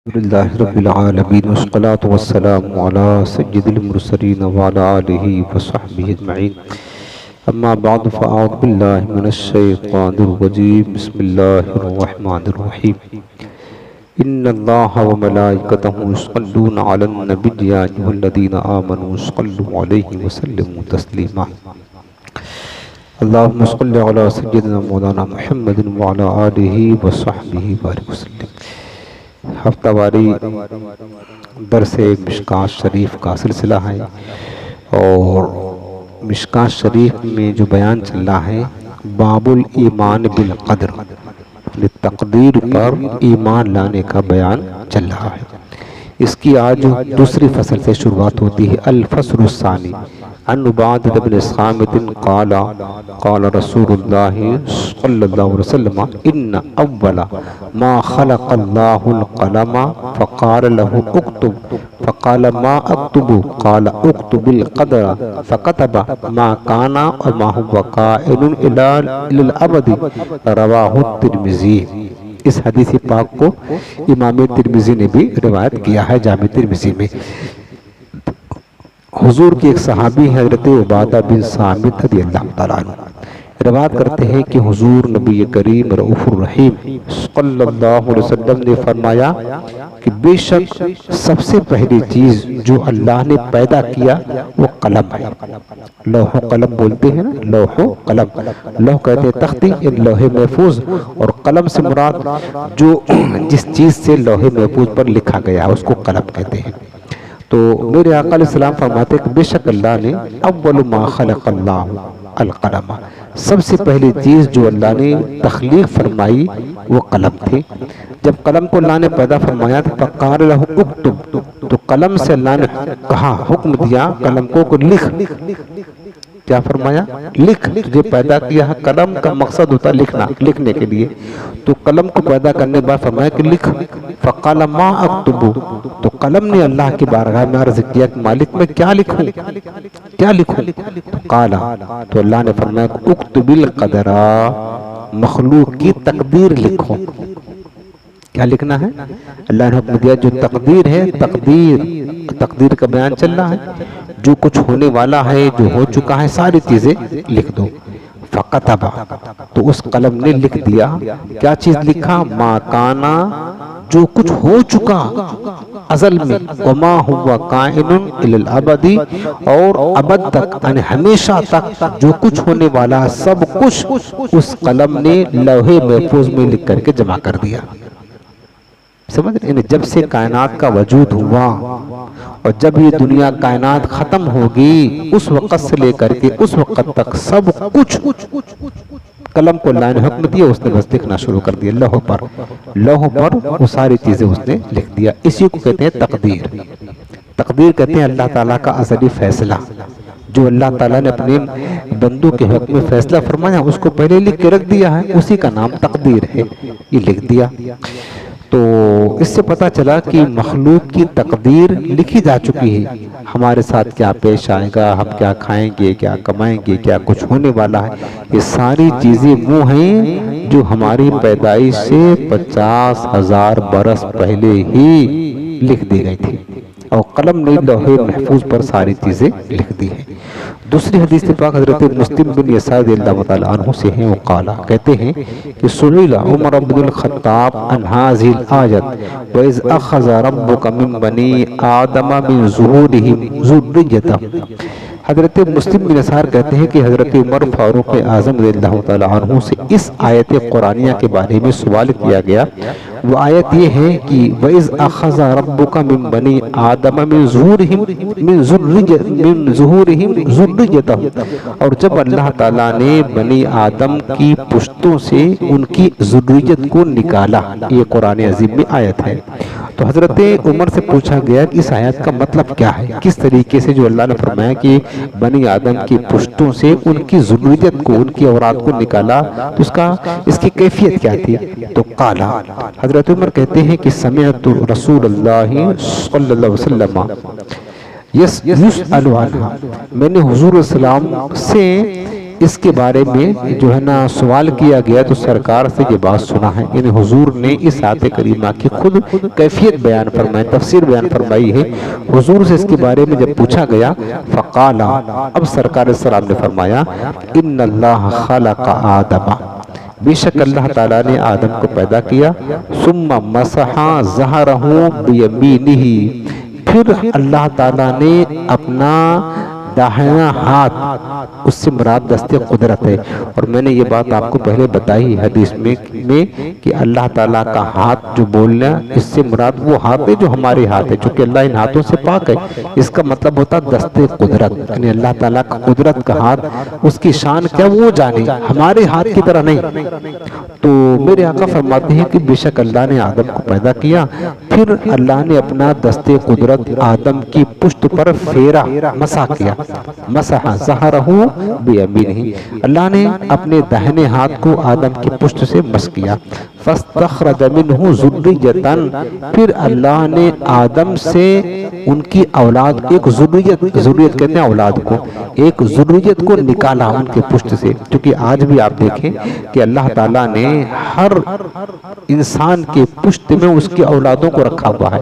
لله رب العالمين والصلاة والسلام على سيد المرسلين وعلى آله وصحبه أجمعين. أما بعد فأعوذ بالله من الشيطان الرجيم. بسم الله الرحمن الرحيم. إن الله وملائكته يصلون على النبي يا أيها الذين آمنوا صلوا عليه وسلموا تسليما. اللهم صل على سيدنا مولانا محمد وعلى آله وصحبه وبارك وسلم. ہفتہ واری درس مشکوٰۃ شریف کا سلسلہ ہے اور مشکوٰۃ شریف میں جو بیان چل رہا ہے باب الایمان بالقدر، تقدیر پر ایمان لانے کا بیان چل رہا ہے. اس کی آج دوسری فصل سے شروعات ہوتی ہے. الفصل الثانی عن عبادۃ بن صامت قال قال رسول اللہ صلی اللہ علیہ وسلم ان اول ما خلق اللہ القلم فقال له اكتب فقال ما اكتب قال اكتب القدر فكتب ما كان وما هو كائن الى الابد. رواہ الترمذی. اس حدیث پاک کو امام ترمذی نے بھی روایت کیا ہے جامع ترمذی میں. حضور کی ایک صحابی حضرت عبادہ بن صامت رضی اللہ تعالیٰ عنہ روایت کرتے ہیں کہ حضور نبی کریم رؤوف الرحیم صلی اللہ علیہ وسلم نے فرمایا کہ بے شک سب سے پہلی چیز جو اللہ نے پیدا کیا وہ قلم ہے. لوح و قلم بولتے ہیں نا، لوح و قلم. لوح کہتے ہیں تختی، لوح محفوظ، اور قلم سے مراد جو جس چیز سے لوح محفوظ پر لکھا گیا ہے اس کو قلم کہتے ہیں. تو میرے آقا علیہ السلام فرماتے ہیں کہ بے شک اللہ نے اول ما خلق اللہ القلم، سب سے پہلی چیز جو اللہ نے تخلیق فرمائی وہ قلم تھی. جب قلم کو اللہ نے پیدا فرمایا تو فقال له اکتب، تو قلم سے اللہ نے کہا، حکم دیا قلم کو لکھ. کیا فرمایا؟ لکھ. تجھے پیدا کیا ہے، قلم کا مقصد ہوتا ہے لکھنا، لکھنے کے لیے. تو قلم کو پیدا کرنے کے بعد فرمایا کہ لکھ. فقال ما اکتب، تو قلم نے اللہ کی بارگاہ میں عرض کیا کہ مالک میں کیا لکھوں، کیا لکھوں؟ قال، تو اللہ نے فرمایا اکتب القدر، مخلوق کی تقدیر لکھو. کیا لکھنا ہے؟ اللہ نے حکم دیا جو تقدیر ہے، تقدیر کا بیان چل رہا ہے، جو کچھ ہونے والا ہے، جو ہو چکا ہے، ساری چیزیں لکھ دو. فکتب، تو اس قلم نے لکھ دیا. کیا چیز لکھا؟ ما کانا، جو کچھ ہو چکا ازل میں، وما ہوا کائن الی الابد، اور ابد تک یعنی ہمیشہ تک جو کچھ ہونے والا سب کچھ اس قلم نے لوح محفوظ میں لکھ کر کے جمع کر دیا. سمجھ رہے ہیں؟ جب سے کائنات کا وجود ہوا اور جب یہ دنیا کائنات ختم ہوگی اس وقت سے لے کر کے اس وقت تک سب کچھ قلم کو اللہ نے حکم دیا، اس نے بس لکھنا شروع کر دیا. لوح پر وہ ساری چیزیں اس نے لکھ دیا. اسی کو کہتے ہیں تقدیر. تقدیر کہتے ہیں اللہ تعالیٰ کا ازلی فیصلہ، جو اللہ تعالیٰ نے اپنے بندوں کے حق میں فیصلہ فرمایا اس کو پہلے لکھ کے رکھ دیا ہے، اسی کا نام تقدیر ہے. یہ لکھ دیا. تو اس سے پتہ چلا کہ مخلوق کی تقدیر لکھی جا چکی ہے. ہمارے ساتھ کیا پیش آئے گا، ہم کیا کھائیں گے، کیا کمائیں گے، کیا کچھ ہونے والا ہے، یہ ساری چیزیں وہ ہیں جو ہماری پیدائش سے 50,000 برس پہلے ہی لکھ دی گئی تھی، اور قلم نے لوح محفوظ پر ساری چیزیں لکھ دی ہیں. دوسری حدیث پاک حضرت مسلم بن یسار رضی اللہ تعالیٰ عنہ سے ہیں. وہ قالا کہتے ہیں کہ سئل عمر بن الخطاب عن هذه الآیت وَإِذْ أَخَذَ رَبُّكَ مِنْ بَنِي آدَمَ مِنْ ظُهُورِهِمْ ذُرِّيَّتَهُمْ. حضرت مسلم بن یسار کہتے ہیں کہ حضرت عمر فاروق اعظم رضی اللہ تعالیٰ عنہ سے اس آیت قرآنیہ کے بارے میں سوال کیا گیا. وہ آیت یہ ہے کہ وَإِذْ أَخَذَ رَبُّكَ مِنْ بَنِي آدَمَ مِنْ ظُهُورِهِمْ ذُرِّيَّتَهُمْ، اور جب اللہ تعالیٰ نے بنی آدم کی پشتوں سے ان کی ذریت کو نکالا. یہ قرآن عظیم میں آیت ہے. تو حضرت عمر سے پوچھا گیا کہ اس آیت کا مطلب کیا ہے، کس طریقے سے جو اللہ نے فرمایا کہ بنی آدم کی پشتوں سے ان کی ذریت کو، ان کی اولاد کو نکالا، تو اس کی کیفیت کیا تھی؟ تو قالا، حضرت عمر کہتے ہیں کہ سمعت رسول اللہ صلی اللہ علیہ وسلم یسأل عنہا، میں نے حضور السلام سے اس کے بارے میں جو ہے نا سوال کیا گیا تو سرکار سے یہ بات سنا ہے، یعنی حضور نے اس آیت کریمہ کی خود کیفیت بیان فرمائی، تفسیر بیان فرمائی ہے۔ حضور سے اس کے بارے میں جب پوچھا گیا فقالا، اب سرکار السلام نے فرمایا ان اللہ خلق آدم، بے شک اللہ تعالیٰ نے آدم کو پیدا کیا، ثم مسح ظہرہ بیمینہ، پھر اللہ تعالیٰ نے اپنا داہنا ہاتھ، اس سے مراد دست قدرت ہے، اور میں نے یہ بات آپ کو پہلے بتائی حدیث میں کہ اللہ تعالیٰ کا ہاتھ جو بولنا، اس سے مراد وہ ہاتھ ہے جو ہمارے ہاتھ ہے، چونکہ اللہ ان ہاتھوں سے پاک ہے، اس کا مطلب ہوتا دست قدرت، یعنی اللہ تعالیٰ کا قدرت کا ہاتھ، اس کی شان کیا وہ جانے، ہمارے ہاتھ کی طرح نہیں۔ تو میرے آقا فرماتے ہیں کہ بے شک اللہ نے آدم کو پیدا کیا، پھر اللہ نے اپنا دست قدرت آدم کی پشت پر پھیرا، مسح کیا، مسح ظہرہ بیمینہ، اللہ نے اپنے داہنے ہاتھ کو آدم کی پشت سے مس کیا، فاستخرج منہ ذریۃ، پھر اللہ نے آدم سے ان کی اولاد، ایک ذریت کہتے ہیں اولاد کو، ایک ذریت کو نکالا ان کے پشت سے، کیونکہ آج بھی آپ دیکھیں کہ اللہ تعالیٰ نے ہر انسان کے پشت میں اس کی اولادوں کو رکھا ہوا ہے،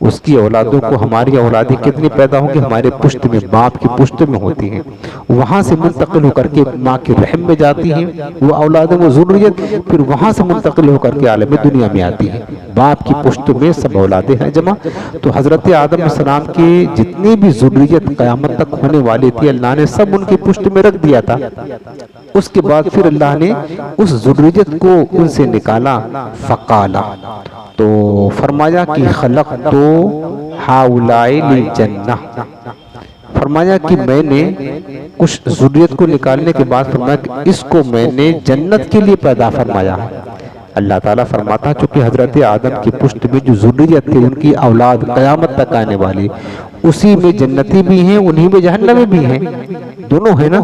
اس کی اولادوں کو، ہماری اولادیں کتنی پیدا ہوں گی ہمارے پشت میں، باپ کی پشت میں ہوتی ہیں، وہاں سے منتقل ہو کر کے ماں کے رحم میں جاتی ہیں وہ اولادیں، وہ ذریت، پھر وہاں سے منتقل ہو کر کے عالم دنیا میں آتی ہیں، باپ کی پشت میں سب اولادیں ہیں جمع۔ تو حضرت آدم علیہ السلام کی جتنی بھی ذریت قیامت تک ہونے والی تھی، اللہ نے سب ان کی پشت میں رکھ دیا تھا۔ اس کے بعد پھر اللہ نے اس ذریت کو ان سے نکالا، فقالا، تو فرمایا کہ خلق تو ہاؤلائی للجنہ، فرمایا کہ میں نے کچھ ذریت کو نکالنے کے بعد فرمایا کہ اس کو میں نے جنت کے لیے پیدا فرمایا ہے۔ اللہ تعالیٰ فرماتا چونکہ حضرت آدم کی پشت میں جو ذریت تھی، ان کی اولاد قیامت تک آنے والی، اسی میں جنتی بھی ہیں، انہی میں جہنمی بھی ہیں، دونوں ہیں نا۔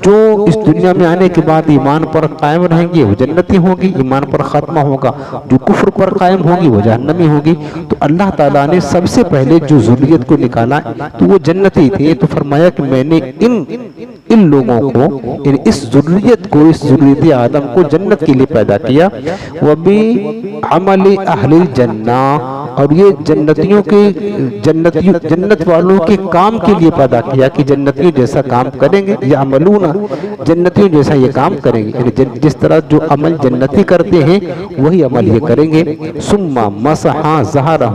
جو اس دنیا میں آنے کے بعد ایمان پر قائم رہیں گے وہ جنتی ہوں گی، ایمان پر ختمہ ہوگا، جو کفر پر قائم ہوگی وہ جہنمی ہوگی۔ تو اللہ تعالیٰ نے سب سے پہلے جو ذریت کو نکالا تو وہ جنتی تھے، تو فرمایا کہ میں نے ان لوگوں کو، یعنی اس ذریت کو، اس ذریت آدم کو جنت کے لیے پیدا کیا، وَبِعَمَلِ أَهْلِ الْجَنَّةِ، اور یہ جنتیوں کے، جنت والوں کے کام کے لیے پیدا کیا کہ جنتیوں جیسا کام کریں گے، یا عملون، جنتیوں جیسا یہ کام کریں گے، یعنی جس طرح جو عمل جنتی کرتے ہیں وہی عمل یہ کریں گے۔ ثم مسح ظہرہ،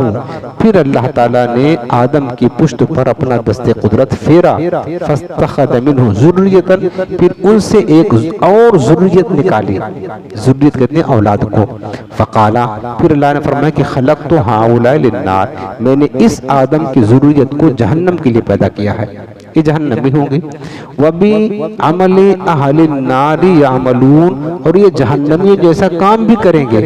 پھر اللہ تعالیٰ نے آدم کی پشت پر اپنا دست قدرت پھیرا، فاستخرج منہ ذریۃ، پھر ان سے ایک اور ذریت نکالی، ذریت کہتے ہیں اولاد کو، فقالا، پھر اللہ نے فرمایا کہ خلق تو ہاؤلائی للنار، میں نے اس آدم کی ذریت کو جہنم کے لیے پیدا کیا ہے، یہ جہنمی ہوں گی۔ وَبِعَمَلِ أَهْلِ النَّارِ يَعْمَلُونَ، اور یہ جہنمی جیسا کام بھی کریں گے،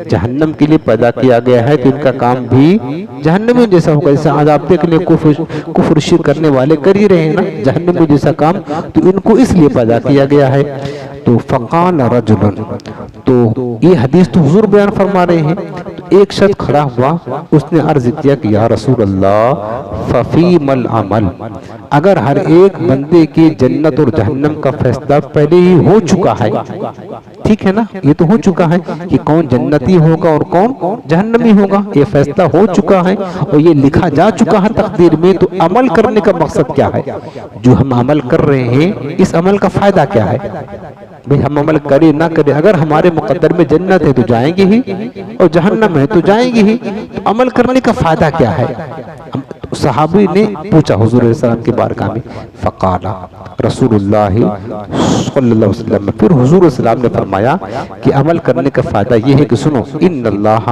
جہنم کے لیے پیدا کیا گیا ہے کہ ان کا کام بھی جہنمی جیسا ہوگا، جیسا آج آپ دیکھ لیں کفر شرک کرنے والے کر ہی رہے ہیں نا جہنمی جیسا کام، تو ان کو اس لیے پیدا کیا گیا ہے۔ تو فقال رجل، تو یہ حدیث تو حضور بیان فرما رہے ہیں، تو ایک شخص کھڑا ہوا، اس نے عرض کیا کہ یا رسول اللہ ففیم العمل، اگر ہر ایک بندے کی جنت اور جہنم کا فیصلہ پہلے ہی ہو چکا ہے، ٹھیک ہے نا، یہ تو ہو چکا ہے کہ کون جنتی ہوگا اور کون جہنمی ہوگا، یہ فیصلہ ہو چکا ہے اور یہ لکھا جا چکا ہے تقدیر میں، تو عمل کرنے کا مقصد کیا ہے؟ جو ہم عمل کر رہے ہیں اس عمل کا فائدہ کیا ہے؟ بھئی ہم عمل کریں نہ کریں، اگر ہمارے مقدر میں جنت ہے تو جائیں گے ہی، اور جہنم ہے تو جائیں گے ہی، تو عمل کرنے کا فائدہ کیا ہے؟ صحابی نے پوچھا حضور علیہ السلام کی بارگاہ میں، فقالا رسول اللہ صلی اللہ علیہ وسلم، پھر حضور علیہ السلام نے فرمایا کہ عمل کرنے کا فائدہ یہ ہے کہ سنو، ان اللہ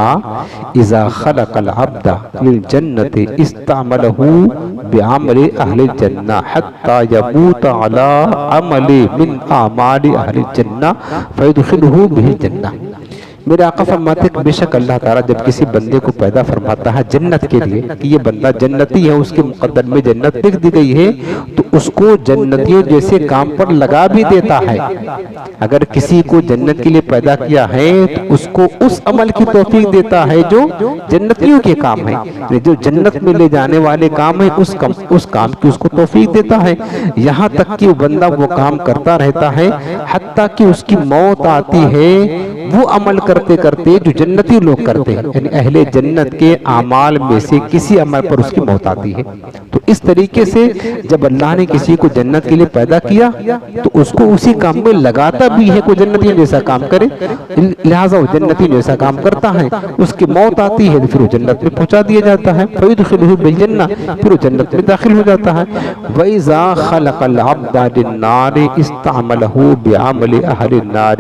اذا خلق العبد للجنت استعملہ بعمل اہل الجنہ حتی یموت علی عمل من اعمال اہل الجنہ فیدخلہ بہ الجنہ، میرے آقا فرماتے ہیں کہ بے شک اللہ تعالیٰ جب کسی بندے کو پیدا فرماتا ہے جنت کے لیے کہ یہ بندہ جنتی ہے، اس کے مقدر میں جنت لکھ دی گئی ہے، تو اس کو جنتیوں جیسے کام پر لگا بھی دیتا ہے۔ اگر کسی کو جنت کے لیے پیدا کیا ہے تو اس کو اس عمل کی توفیق دیتا ہے جو جنتیوں کے کام ہیں، جو جنت میں لے جانے والے کام ہیں اس کام کی اس کو توفیق دیتا ہے، یہاں تک کہ وہ بندہ وہ کام کرتا رہتا ہے حتیٰ کہ اس کی موت آتی ہے وہ عمل کرتے کرتے جو جنتی لوگ کرتے ہیں، یعنی اہل جنت کے اعمال میں سے کسی عمل پر اس کی موت آتی ہے۔ تو اس طریقے سے جب اللہ نے کسی کو جنت کے لیے پیدا کیا تو اس کو اسی کام میں لگاتا بھی ہے، کوئی جنتی جیسا کام کرے، لہٰذا وہ جنتی جیسا کام کرتا ہے، اس کی موت آتی ہے تو پھر وہ جنت میں پہنچا دیا جاتا ہے، فَيُدْخِلُهُ بِالْجَنَّةِ، پھر وہ جنت میں داخل ہو جاتا ہے۔ وَإِذَا خَلَقَ الْعَبْدَ لِلنَّارِ اسْتَعْمَلَهُ بِعَمَلِ أَهْلِ النَّارِ،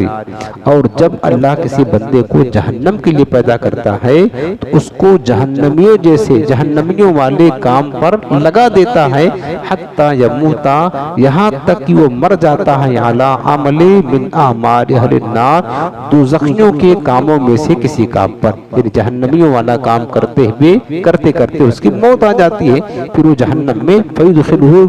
اور جب اللہ کسی بندے کو جہنم کے لیے پیدا کرتا ہے تو اس کو جہنمیوں جیسے جہنمیوں والے کام پر لگا دیتا ہے، حتیٰ یموتا، یہاں تک کہ وہ مر جاتا ہے، علی عمل من اعمال اہل النار، دوزخیوں کے کاموں میں سے کسی کام پر، یعنی جہنمیوں والا کام کرتے ہوئے کرتے کرتے اس کی موت آ جاتی ہے، پھر وہ جہنم میں فیدخلہ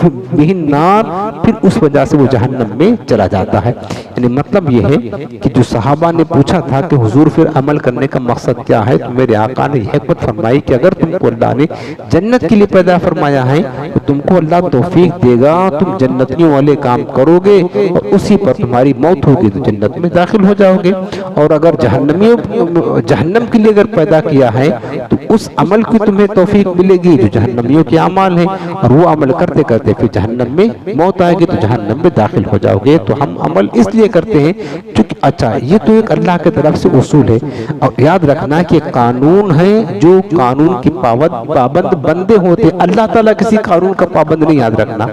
بہ النار، پھر اس وجہ سے وہ جہنم میں چلا جاتا ہے۔ یعنی مطلب یہ ہے کہ جو صحابہ نے پوچھا تھا کہ حضور پھر عمل کرنے کا مقصد کیا ہے، تو میرے آقا نے یہ حکمت فرمائی کہ اگر تم کو اللہ نے جنت کے لیے پیدا فرمایا ہے تو تم کو اللہ توفیق دے گا، تم جنتیوں والے کام کرو گے اور اسی پر تمہاری موت ہوگی تو جنت میں داخل ہو جاؤ گے، اور اگر جہنم کے لیے اگر پیدا کیا ہے تو اس عمل کی تمہیں توفیق ملے گی جو جہنمیوں کے اعمال ہیں، اور وہ عمل کرتے کرتے پھر جہنم میں موت آئے گی تو جہنم میں داخل ہو جاؤ گے۔ تو ہم عمل اس لیے کرتے ہیں چونکہ اچھا یہ تو ایک اللہ کی طرف سے اصول ہے، اور یاد رکھنا کہ قانون ہے، جو قانون کی پابند بندے ہوتے ہیں، اللہ تعالیٰ کسی قانون کا پابند نہیں، یاد رکھنا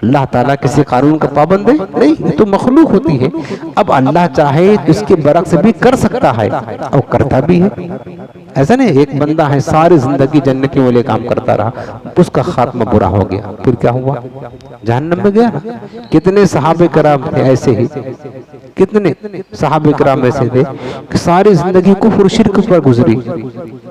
اللہ تعالیٰ کسی قانون کا پابند ہے نہیں، یہ تو مخلوق ہوتی ہے۔ اب اللہ چاہے تو اس کے برعکس بھی کر سکتا ہے اور کرتا بھی ہے، ایسا نہیں ایک بندہ ہے ساری زندگی جنت والے کام کرتا رہا، اس کا خاتمہ برا ہو گیا، پھر کیا ہوا؟ جہنم میں گیا نا۔ کتنے صحابہ کرام تھے ایسے ہی، کتنے صحابہ کرام ایسے تھے کہ ساری زندگی کفر شرک پر گزری،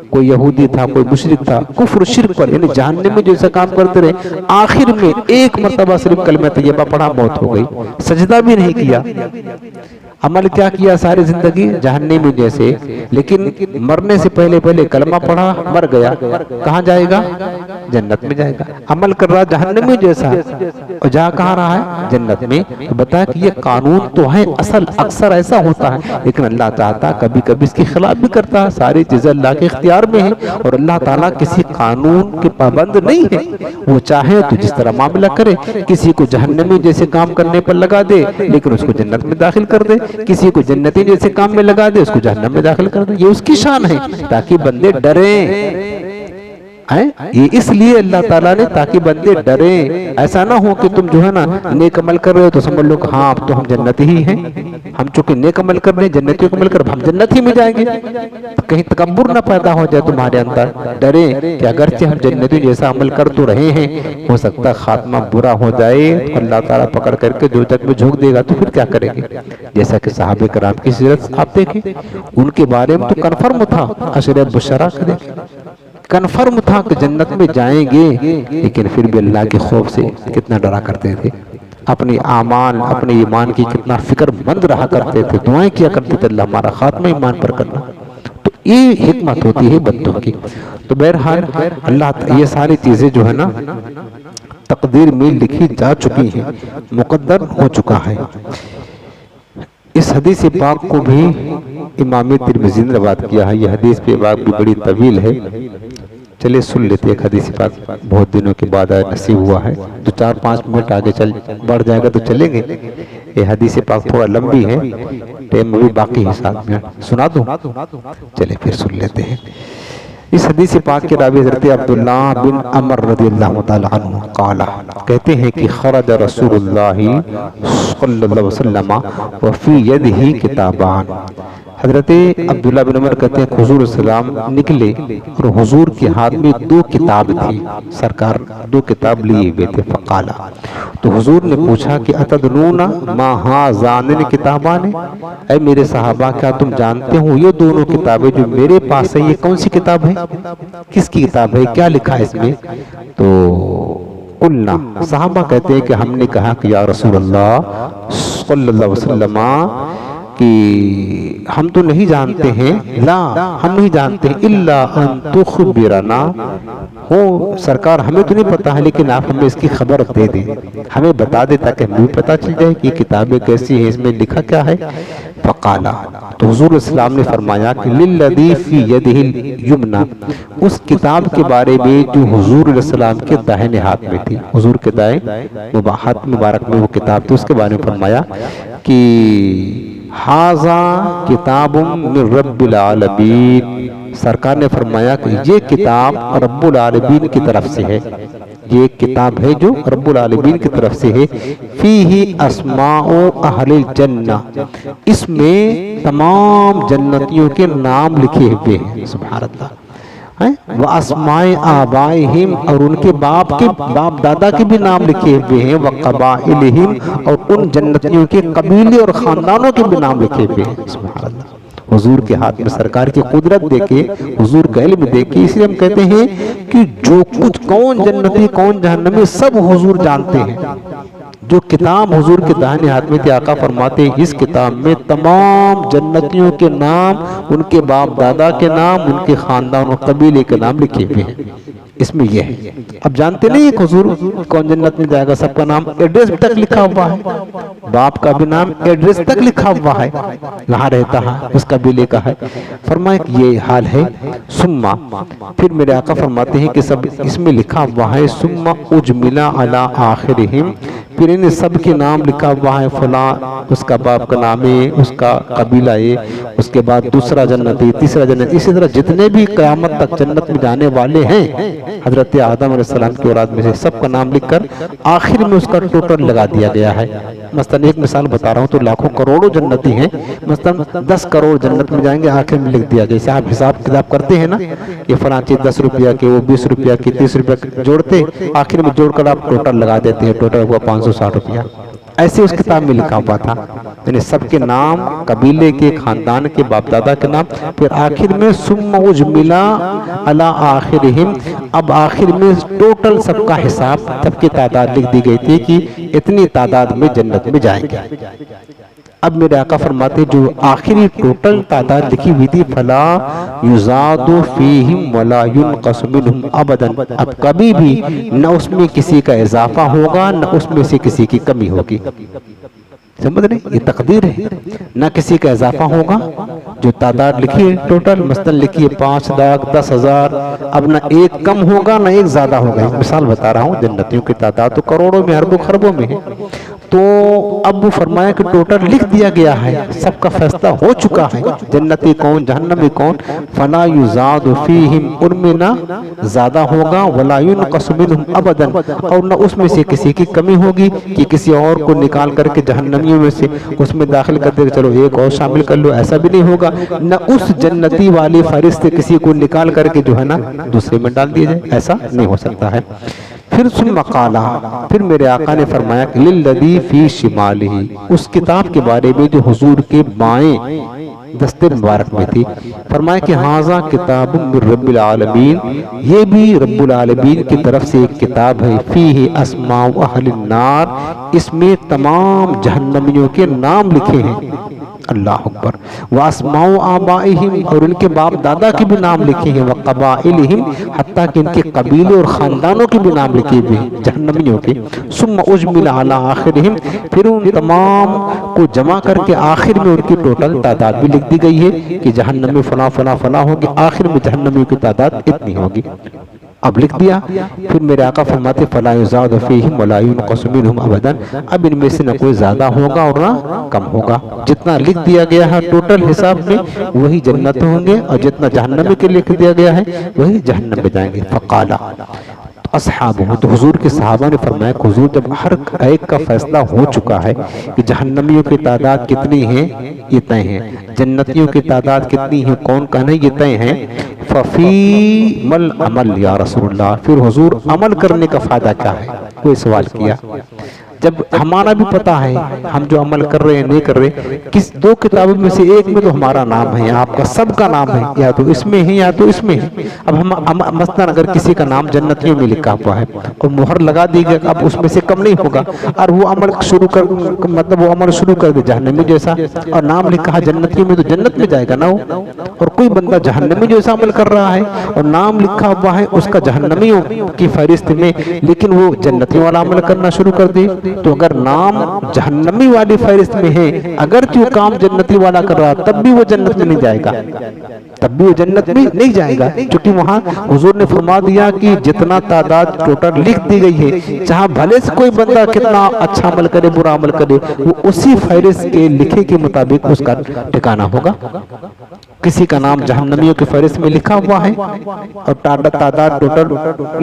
کوئی یہودی تھا کوئی مشرک تھا، کفر شرک پر، یعنی جہنم میں جیسا کام کرتے رہے، آخر میں ایک مرتبہ صرف کلمہ طیبہ پڑھا موت ہو گئی، سجدہ بھی نہیں کیا، عمل کیا کیا ساری زندگی جہنم میں جیسے، لیکن مرنے سے پہلے کلمہ پڑھا مر گیا، کہاں جائے گا؟ جنت میں جائے گا۔ عمل کر رہا جہنم میں جیسا اور جا کہاں رہا ہے؟ جنت میں۔ تو بتایا کہ یہ قانون تو ہے، اصل اکثر ایسا ہوتا ہے، لیکن اللہ چاہتا کبھی کبھی اس کی خلاف بھی کرتا ہے، ساری چیزیں اللہ کے اختیار میں ہیں، اور اللہ تعالیٰ کسی قانون کے پابند نہیں ہے، وہ چاہے تو جس طرح معاملہ کرے، کسی کو جہنمی جیسے کام کرنے پر لگا دے لیکن اس کو جنت میں داخل کر دے، کسی کو جنتی جیسے کام میں لگا دے اس کو جہنم میں داخل کر دے، یہ اس کی شان ہے تاکہ بندے ڈریں، یہ اس لیے اللہ تعالیٰ نے تاکہ بندے ڈریں، ایسا نہ ہو کہ تم جو ہے نا نیک عمل کر رہے ہو تو سمجھ لو کہ ہاں اب تو ہم جنتی ہی ہیں، ہم چونکہ نیک عمل کر رہے ہیں جنتی عمل کر ہم جنت ہی میں جائیں گے، کہیں تکبر نہ پیدا ہو جائے تمہارے اندر، ڈریں کہ اگرچہ ہم جنتی جیسا عمل کر تو رہے ہیں، ہو سکتا ہے خاتمہ برا ہو جائے تو اللہ تعالیٰ پکڑ کر کے دوزخ میں جھونک دے گا تو پھر کیا کریں گے؟ جیسا کہ صحابہ کرام کی سیرت آپ دیکھیں، ان کے بارے میں تو کنفرم تھا، عشرہ مبشرہ کا دیکھیں کنفرم تھا کہ جنت میں جائیں گے، لیکن پھر بھی اللہ کے خوف سے کتنا ڈرا کرتے تھے، اپنی اعمال اپنے ایمان کی کتنا فکر مند رہا کرتے تھے، دعائیں کیا کرتے تھے اللہ ہمارا خاتمہ ایمان پر کرنا۔ تو یہ حکمت ہوتی ہے بندوں کی۔ تو بہرحال اللہ یہ ساری چیزیں جو ہے نا تقدیر میں لکھی جا چکی ہیں، مقدر ہو چکا ہے۔ اس حدیث پاک کو بھی امام ترمذی نے روایت کیا ہے، یہ حدیث پاک بھی بڑی طویل ہے، چلے سن لیتے ایک حدیث پاک، بہت دنوں کے بعد نصیب ہوا ہے، تو 4-5 منٹ آگے بڑھ جائے گا تو چلیں گے۔ یہ حدیث پاک تھوڑا لمبی ہے، ٹائم بھی باقی ہے، ساتھ میں سنا دوں، چلے پھر سن لیتے ہیں۔ اس حدیث پاک کے راوی حضرت عبداللہ بن عمر رضی اللہ تعالیٰ عنہ قال، کہتے ہیں کہ خرج رسول اللہ صلی اللہ علیہ وسلم وفی یدہ کتابان، حضرت عبداللہ بن عمر کہتے ہیں کہ حضور السلام نکلے اور حضور کے ہاتھ میں 2 کتاب تھی، سرکار 2 کتاب لیے ہوئے تھے۔ فقالا، تو حضور نے پوچھا کہ اتدرون ما ہذان کتابان، اے میرے صحابہ کیا تم جانتے ہو یہ دونوں کتابیں جو میرے پاس ہے یہ کون سی کتاب ہے، کس کی کتاب ہے، کیا لکھا ہے اس میں؟ تو قلنا، صحابہ کہتے ہیں کہ ہم نے کہا کہ یا رسول اللہ صلی اللہ علیہ وسلم کہ ہم تو نہیں جانتے ہیں، لا ہم نہیں جانتے ہیں، الا ان تخبرنا، ہو سرکار ہمیں تو نہیں پتا ہے لیکن آپ ہمیں اس کی خبر دے دیں، ہمیں بتا دیں تاکہ ہمیں پتا چل جائے کہ یہ کتابیں کیسی ہیں، اس میں لکھا کیا ہے۔ فقالا، تو حضور اسلام نے فرمایا کہ للذی فی یدہ الیمنی، اس کتاب کے بارے میں جو حضور علیہ السلام کے داہنے ہاتھ میں تھی، حضور کے دائیں ہاتھ مبارک میں وہ کتاب تھی، اس کے بارے میں فرمایا کہ ھذا کتاب من رب العالمین، سرکار نے فرمایا کہ یہ کتاب رب العالمین کی طرف سے ہے، یہ کتاب ہے جو رب العالمین کی طرف سے ہے، فیہ اسماء اہل الجنہ، اس میں تمام جنتیوں کے نام لکھے ہوئے ہیں، سبحان اللہ، وَأَسْمَاءِ آبَائِهِمْ، اور ان کے باپ دادا کے بھی نام لکھے ہوئے ہیں، وَقَبَائِلِهِمْ، اور ان جنتیوں کے قبیلے اور خاندانوں کے بھی نام لکھے ہوئے ہیں، سبحان اللہ۔ حضور کے ہاتھ میں سرکار کی قدرت دیکھے، حضور کا علم دیکھے، اس لیے ہم کہتے ہیں کہ جو کچھ کون جنتی کون جہنمی سب حضور جانتے ہیں۔ جو کتاب حضور کے داہنے ہاتھ میں تھی، آقا فرماتے ہیں اس کتاب میں تمام جنتیوں کے نام، ان کے باپ دادا کے نام، ان کے خاندان اور قبیلے کے نام لکھے ہوئے ہیں، اس میں یہ ہے۔ اب جانتے نہیں ہیں کہ حضور کون جنت میں جائے گا، سب کا نام ایڈریس تک لکھا ہوا ہے، باپ کا بھی نام ایڈریس تک لکھا ہوا ہے، کہاں رہتا ہے، اس قبیلے کا ہے۔ فرمایا کہ یہ حال ہے۔ ثم، پھر میرے آقا فرماتے ہیں کہ سب اس میں لکھا ہوا ہے، ثم اجمل علی آخرہم، پھر انہیں سب کے نام لکھا ہوا ہے، فلاں اس کا باپ کا نام ہے، اس کا قبیلہ ہے، اس کے بعد دوسرا جنت ہے، تیسرا جنت، اسی طرح جتنے بھی قیامت تک جنت میں جانے والے ہیں حضرت آدم علیہ السلام کی اولاد میں سے، سب کا نام لکھ کر آخر میں اس کا ٹوٹل لگا دیا گیا ہے۔ مثلا ایک مثال بتا رہا ہوں، تو لاکھوں کروڑوں جنتی ہیں، مثلا 10 کروڑ جنت میں جائیں گے، آخر میں لکھ دیا گیا، جیسے آپ حساب کتاب کرتے ہیں نا، یہ فلاں چیز 10 روپیہ کی، وہ 20 روپیہ کی، 30 روپیہ کی، جوڑتے آخر میں جوڑ کر آپ ٹوٹل لگا دیتے ہیں، ٹوٹل ہوا 560 روپیہ، ایسے اس کتاب میں لکھا ہوا تھا، یعنی سب کے نام، قبیلے کے، خاندان کے، باپ دادا کے نام، پھر آخر میں ثم اجمل علی آخرہم، اب آخر میں ٹوٹل سب کا حساب، سب کی تعداد لکھ دی گئی تھی کہ اتنی تعداد میں جنت میں جائیں گے۔ اب میرے آقا فرماتے جو آخری ٹوٹل تعداد لکھی ہوئی تھی، فلا یزاد فیہم ولا ینقص منہم ابدا، اب کبھی بھی نہ اس میں کسی کا اضافہ ہوگا نہ اس میں سے کسی کی کمی ہوگی، سمجھ رہے ہیں؟ یہ تقدیر ہے، نہ کسی کا اضافہ ہوگا، جو تعداد لکھی ہے ٹوٹل، مثلا لکھی ہے 5 لاکھ 10,000، اب نہ ایک کم ہوگا نہ ایک زیادہ ہوگا۔ مثال بتا رہا ہوں، جنتیوں کی تعداد تو کروڑوں میں، اربوں خربوں میں ہے، تو اب وہ فرمایا کہ ٹوٹل لکھ دیا گیا ہے، سب کا فیصلہ ہو چکا ہے، جنتی کون جہنمی کون، فلا یزاد فیہم، ان میں نہ زیادہ ہوگا، ولا ینقص منہم ابدا، اور نہ اس میں سے کسی کی کمی ہوگی کہ کسی اور کو نکال کر کے جہنمیوں میں سے اس میں داخل کر دے، چلو ایک اور شامل کر لو، ایسا بھی نہیں ہوگا، نہ اس جنتی والی فہرست کسی کو نکال کر کے جو ہے نا دوسرے میں ڈال دیا جائے، ایسا نہیں ہو سکتا ہے۔ پھر ثم قال، پھر میرے آقا نے فرمایا کہ للذی فی شمالہ، اس کتاب کے بارے میں جو حضور کے بائیں دستے مبارک میں تھی، فرمایا کہ ھذا کتاب من رب العالمین، یہ بھی رب العالمین کی طرف سے ایک کتاب ہے، فیہ اسماء اہل النار، اس میں تمام جہنمیوں کے نام لکھے ہیں، اللہ اکبر، واسماء آبائہم، اور ان کے باپ دادا کے بھی نام لکھے ہیں، وقبائلہم، حتیٰ کہ ان کے قبیلے اور خاندانوں کے بھی نام لکھے ہوئے ہیں جہنمیوں کے، ثم اجمل علی آخرہم، پھر ان تمام کو جمع کر کے آخر میں ان کی ٹوٹل تعداد بھی لکھ دی گئی ہے کہ جہنم میں فلاں فلاں فلاں ہوگی، آخر میں جہنمیوں کی تعداد اتنی ہوگی، اب لکھ دیا۔ پھر میرے آقا فرماتے فلا یزاد فیہم ولا ینقص منہم ابدا، اب ان میں سے نہ کوئی زیادہ ہوگا اور نہ کم ہوگا، جتنا لکھ دیا گیا ہے ٹوٹل حساب میں وہی جنت ہوں گے، اور جتنا جہنم کے لکھ دیا گیا ہے وہی جہنم میں جائیں گے۔ فقالا، اصحابہ، تو حضور کے صحابہ نے فرمایا کہ حضور جب ہر ایک کا فیصلہ ہو چکا ہے کہ جہنمیوں کی تعداد کتنی ہیں یہ طے ہیں، جنتیوں کی تعداد کتنی ہیں کون کہنا ہے یہ طے ہیں، ففی مل عمل یا رسول اللہ، پھر حضور عمل کرنے کا فائدہ کیا ہے، کوئی سوال کیا۔ جب ہمارا بھی پتا ہے ہم جو عمل کر رہے ہیں نہیں کر رہے، کس دو کتابوں میں سے ایک میں تو ہمارا نام ہے، آپ کا سب کا نام ہے، یا تو اس میں ہے یا تو اس میں ہے۔ اب ہم مثلا اگر کسی کا نام جنتیوں میں لکھا ہوا ہے اور مہر لگا دی گئی، اب اس میں سے کم نہیں ہوگا، اور وہ عمل شروع کر مطلب وہ عمل شروع کر دے جہنمی جیسا، اور نام لکھا ہے جنتیوں میں تو جنت میں جائے گا نا وہ، اور کوئی بندہ جہنمی جیسا عمل کر رہا ہے اور نام لکھا ہوا ہے اس کا جہنمیوں کی فہرست میں، لیکن وہ جنتیوں والا عمل کرنا شروع کر دے، تو اگر نام جہنمی والی فہرست میں ہے، اگر جو کام جنتی والا کر رہا تب بھی وہ جنت میں نہیں جائے گا، تب بھی وہ جنت میں نہیں جائے گا، چونکہ وہاں حضور نے فرما دیا کہ جتنا تعداد ٹوٹل لکھ دی گئی ہے، چاہاں بھلے سے کوئی بندہ کتنا اچھا عمل کرے برا عمل کرے، وہ اسی فہرست کے لکھے کے مطابق اس کا ٹھکانہ ہوگا۔ کسی کا نام جہنمیوں کی فہرست میں لکھا ہوا ہے اور تعداد ٹوٹل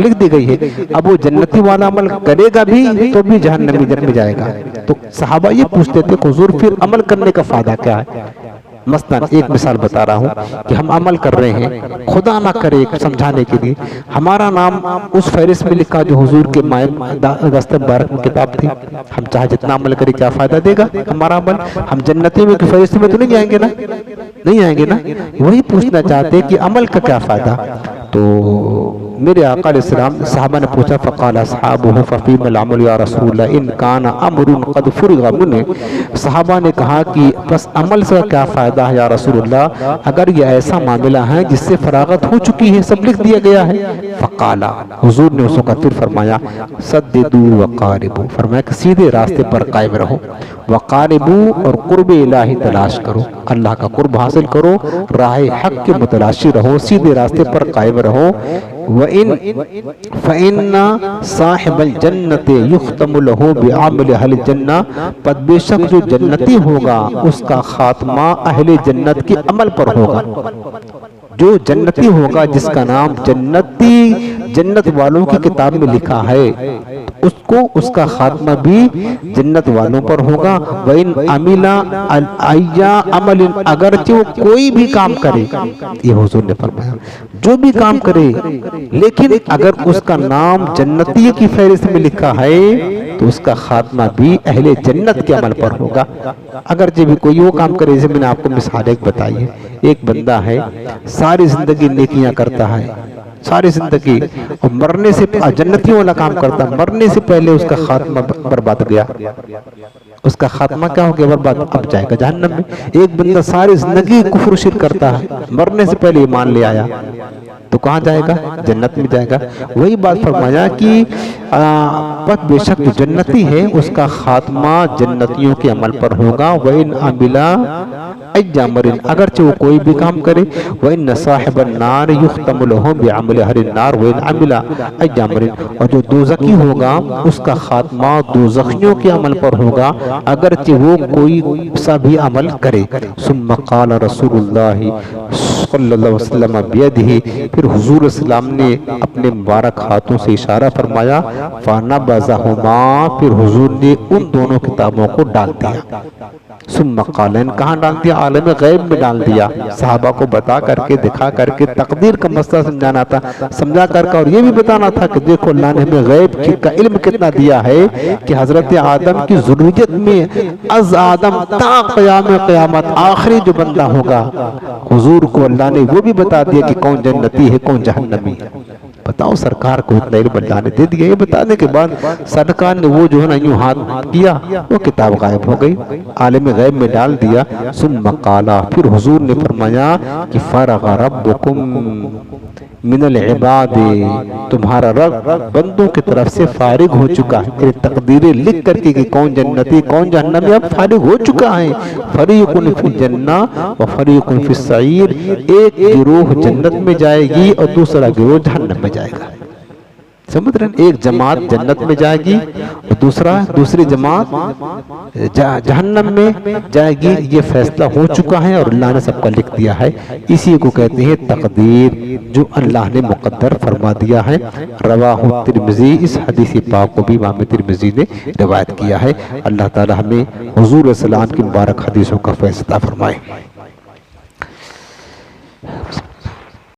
لکھ دی گئی ہے، اب وہ جنتی والا عمل کرے گا بھی تو بھی جہنمی میں جائے گا۔ تو صحابہ یہ پوچھتے تھے کہ حضور پھر عمل کرنے کا فائدہ کیا ہے؟ مثلا ایک مثال بتا رہا ہوں کہ ہم عمل کر رہے ہیں، خدا نہ کرے سمجھانے کے لیے ہمارا نام اس فہرست میں لکھا جو حضور کے دست مبارک میں کتاب تھی، ہم چاہے جتنا عمل کرے کیا فائدہ دے گا ہمارا عمل؟ ہم جنتی میں کی فہرست میں تو نہیں جائیں گے نا، نہیں آئیں گے نا۔ وہی پوچھنا چاہتے کہ عمل کا کیا فائدہ؟ تو میرے آقا علیہ السلام صحابہ نے پوچھا، فقال اصحابہ ففیم العمل یا رسول اللہ ان کان امر قد فرغ منہ، صحابہ نے کہا کہ بس عمل سے کیا فائدہ ہے یا رسول اللہ، اگر یہ ایسا معاملہ ہے جس سے فراغت ہو چکی ہے، سب لکھ دیا گیا ہے۔ فقال، حضور نے اس وقت پھر فرمایا، سددوا وقاربوا، فرمایا کہ سیدھے راستے پر قائم رہو، وقاربوا اور قرب الہی تلاش کرو، اللہ کا قرب حاصل کرو، راہ حق کے متلاشی رہو، سیدھے راستے پر قائم رہو۔ فَإِنَّ صَاحِبَ الْجَنَّةِ يُخْتَمُ لَهُ بِعَمْلِ أَهْلِ الْجَنَّةِ، پس بے شک جو جنتی ہوگا اس کا خاتمہ اہل جنت کے عمل پر ہوگا۔ جو جنتی ہوگا جس کا نام جنت والوں کی کتاب میں لکھا ہے، اس کو اس کا خاتمہ بھی جنت والوں پر ہوگا۔ وَإِنْ عَمِلَ أَيَّ عَمَلٍ، اگرچہ وہ کوئی بھی کام کرے، یہ حضور نے فرمایا جو بھی کام کرے، لیکن اگر اس کا نام جنتی کی فہرست میں لکھا ہے تو اس کا خاتمہ بھی اہل جنت کے عمل پر ہوگا۔ اگرچہ بھی کوئی وہ کام کرے، جیسے میں نے آپ کو مثال ایک بتائی ہے، ایک بندہ ہے ساری زندگی نیکیاں کرتا ہے، ساری زندگی، اور مرنے سے جنتیوں والا کام کرتا ہے، مرنے سے پہلے اس کا خاتمہ برباد گیا، اس کا خاتمہ کیا ہو گیا؟ برباد، اب جائے گا جہنم میں۔ ایک بندہ ساری زندگی کفر شرک کرتا ہے، مرنے سے پہلے ایمان لے آیا، تو کہاں جائے گا؟ جنت میں جائے گا۔ وہی بات فرمایا کہ بے شک جو جنتی ہے اس کا خاتمہ جنتیوں کے عمل پر ہوگا۔ وَإِنْ عَمِلَ أَيَّ عَمَلٍ، اگرچہ وہ کوئی بھی کام کرے۔ وَإِنَّ صَاحِبَ النَّارِ يُخْتَمُ لَهُ بِعَمْلِ أَهْلِ النَّارِ وَإِنْ عَمِلَ أَيَّ عَمَلٍ، اور جو دوزخی ہوگا اس کا خاتمہ دوزخیوں کے عمل پر ہوگا، اگرچہ وہ کوئی سا بھی عمل کرے۔ ثم قال رسول اللہ صلی اللہ علیہ وسلم بیدہ، پھر حضور اسلام نے اپنے مبارک ہاتھوں سے اشارہ فرمایا، فَنَبَذَهُمَا، پھر حضور نے ان دونوں کتابوں کو ڈال دیا۔ ثم قال، کہاں ڈال دیا؟ عالم غیب میں ڈال دیا، صحابہ کو بتا کر کے دکھا کر کے تقدیر کا مسئلہ سمجھانا تھا، سمجھا کر کے، اور یہ بھی بتانا تھا کہ دیکھو اللہ نے ہمیں غیب کا علم کتنا دیا ہے کہ حضرت آدم کی ذریت میں از آدم تا قیامت آخری جو بندہ ہوگا، حضور کو اللہ نے وہ بھی بتا دیا کہ کون جنتی ہے کون جہنمی ہے۔ بتاؤ، سرکار کو اتنا علم اللہ نے دے دیا۔ یہ بتانے کے بعد سرکار نے وہ جو ہے نا یوں ہاتھ کیا، وہ کتاب غائب ہو گئی، عالم غیب میں ڈال دیا۔ ثم قال، پھر حضور نے فرمایا کہ فرغ ربکم من العباد، تمہارا رب بندوں کی طرف سے فارغ ہو چکا ہے، تیرے تقدیریں لکھ کر کے کہ کون جنتی کون جہنمی اب فارغ ہو چکا ہے۔ فریقٌ فی الجنہ و فریقٌ فی السعیر، ایک گروہ جنت میں جائے گی اور دوسرا گروہ جہنم میں جائے گا۔ سمجھ رہے ہیں؟ ایک جماعت جنت میں جائے گی اور دوسری جماعت جہنم میں جائے گی. یہ فیصلہ ہو چکا ہے اور اللہ نے سب کا لکھ دیا ہے. اسی کو کہتے ہیں تقدیر، جو اللہ نے مقدر فرما دیا ہے. رواہ ترمذی، اس حدیث پاک کو بھی امام ترمذی نے روایت کیا ہے. اللہ تعالی ہمیں حضور صلی اللہ علیہ وسلم کی مبارک حدیثوں کا فیصلہ فرمائے.